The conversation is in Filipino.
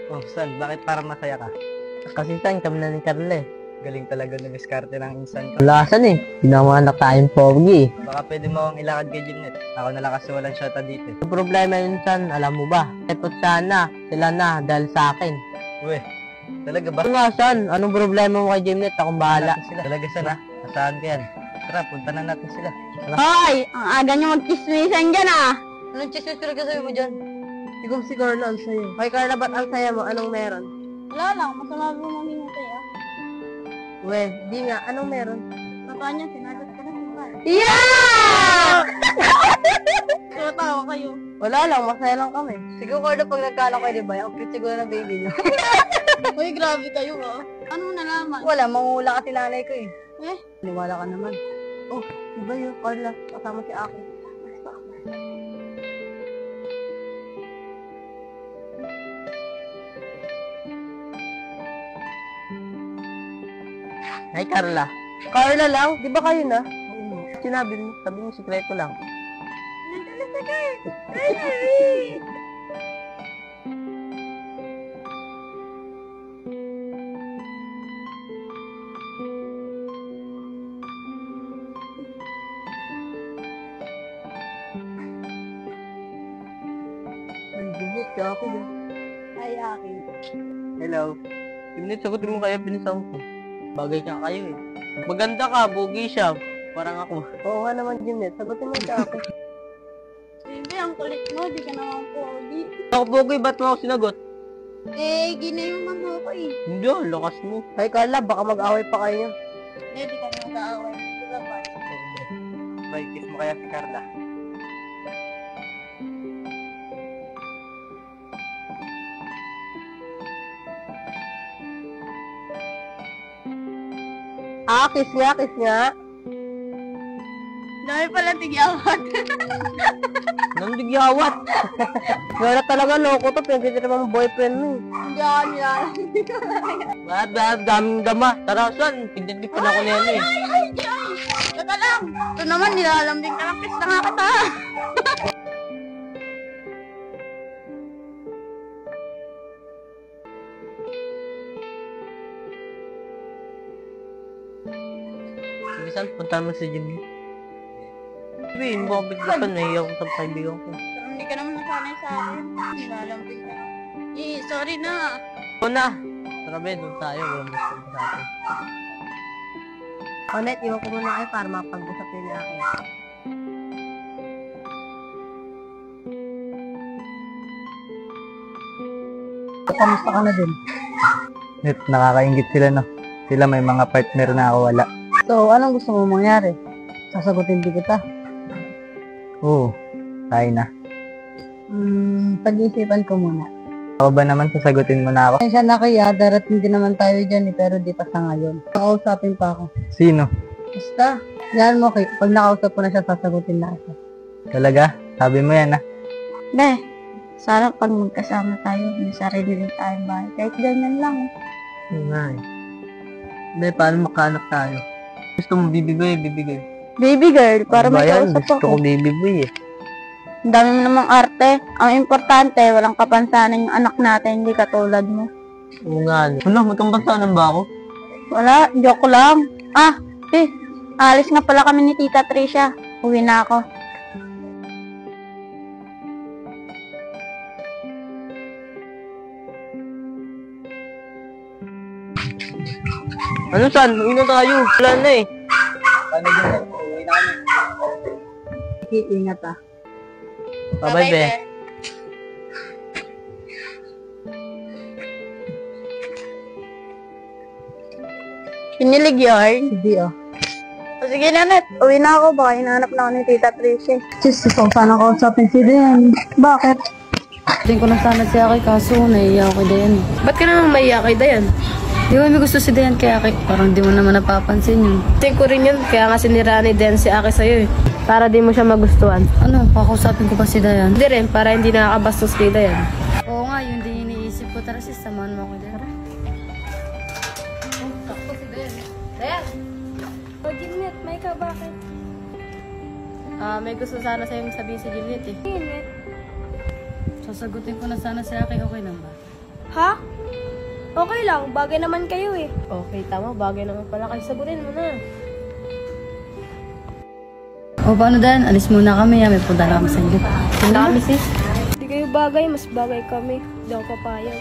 Oh, San, bakit parang masaya ka? Kasi San, kami na ni Carla eh. Galing talaga ng diskarte ng insan ko. Wala San eh. Pinamanak tayong pogi eh. Baka pwede mo akong ilakad kay Jimnet. Ako na lang kasi walang shota dito. Ang problema yun San, alam mo ba? Epot sana, sila na dahil sa akin. Uwe, talaga ba? Ano nga San, anong problema mo kay Jimnet? Akong bahala. Sila. Talaga San ha? Asahan ko yan. Tara, punta na natin sila. Hoy! Ang aga niyo magchismisan dyan ah! Anong chismis talaga sa'yo mo dyan? Ikaw si Carla, ang sayo. Hoy Carla, ba't ang saya mo? Anong meron? Wala lang, masama mo maminatay ah. We, di nga, anong meron? Totoo niya, sinagot ko na siya. Yeah! Tawa kayo. Wala lang, masaya lang kami. Siguro Carla, pag nagkala kayo, di ba? Ang cute siguro ng baby niyo. Uy, grabe kayo ah. Ano mo nalaman? Wala, mangula kasi nanay ko eh. Eh? Niwala ka naman. Oh, di ba yun, Carla? Kasama si Aki. Hi, Carla. Carla lang? Di ba kayo na? Sinabi mo, sabi mo, sikreto lang. Ay, bumit ka ako ba? Ay, Aki. Hello. Minute, sagutin mo kaya pinisaw ko. Bagay ka kayo eh. Maganda ka, bugi siya. Parang ako. Oo nga naman, Jimnet. Sagutin mo siya ako. Baby, ang kulit mo. Di ka naman pogi. Ako, bugi, ba't mo ako sinagot? Eh, ginayuman mo ko eh. Hindi, lakas mo. Ay, Carla, baka mag-away pa kayo. Eh, di kami mag-aaway. Diba ba? Bye, kiss mo kaya si Carla. Ah, kiss nga, kiss nga. Dami pala tigyawat. Nang digyawat. Wala talaga, loko to. Pinagkita naman boyfriend mo eh. Hindi ako nilalang. Ba't daming dama. Tara, San. Pinagkita pa na ako niyan eh. Ay! Teka lang. Ito naman, nilalambing ka lang. Kiss na nga kita. Sige, San, punta mo si Jimmy. Sabihin mo, biglapan, nahiya ko sa kaibigan ko. Pero hindi ka naman nasanay sa akin. Nilalambing ka lang. Eh, sorry na. Oo na. Tara, be, doon tayo. Walang gusto ko sa atin. Onet, iwan ko muna kayo para mapag-usap yun niya ako. Kamusta ka na din? Net, nakakaingit sila no. Sila may mga partner na ako wala. So, anong gusto mo mangyari? Sasagutin din kita. Oo, tayo na. Pag-iisipan ko muna. Ako ba naman sasagutin mo na ako? Ay, siya na kaya, darating din naman tayo dyan eh, pero di pa sa ngayon. Nakausapin pa ako. Sino? Basta, yan mo, kay. Pag nakausap ko na siya, sasagutin na ako. Talaga? Sabi mo yan ah. Be, sana pag magkasama tayo, may sarili din tayong bahay. Kahit ganyan lang. Oo nga eh. Hindi, paano makahanap tayo? Gusto mo bibigay, bibigay. Baby girl, para Ano ba may yan? kausap Gusto ako. ko bibigay eh. Ang dami mo namang arte. Ang importante, walang kapansanan yung anak natin, hindi katulad mo. Oo nga. Wala, magkambansanan ba ako? Wala, joke lang. Ah, alis nga pala kami ni Tita Tricia. Uwi na ako. Ano San? Uwi na tayo. Wala na eh. Paano din? Uwi na kami. Ingat ah. Bye-bye, be. Pinilig yarn. Hindi ah. O sige na, Net. Uwi na ako. Baka hinahanap na ako ni Tita Tricia. Sis, ikaw sana kausapin si Dayan. Bakit? Tingin ko na sana si Aki, kaso naiiyak ako kay Dayan. Ba't ka naman maiyak kay Dayan? Di ba may gusto si Dayan kay Aki? Parang di mo naman napapansin yun. Tingin ko rin yun, kaya nga sinira ni Dayan si Aki sa'yo eh. Para di mo siya magustuhan. Ano, kakausapin ko pa si Dayan? Hindi rin, para hindi nakakabastos kay Dayan. Oo nga, yun din iniisip ko. Tara sis, samahan mo ako Dayan. Oh, takpo si Dayan. Dayan! Oh, Jimnet, may ka bakit? May gusto sana sa'yong sabihin si Jimnet eh. Jimnet? sasagutin ko na sana si Aki, okay lang ba? Ha? Okay lang, bagay naman kayo eh. Okay, tama. Bagay naman pala kayo. Sagutin mo na. O, paano Dan? Alis muna kami. May punta na kami sa inyo. Punta kami, sis. Hindi kayo bagay, mas bagay kami. Hindi ako papayag.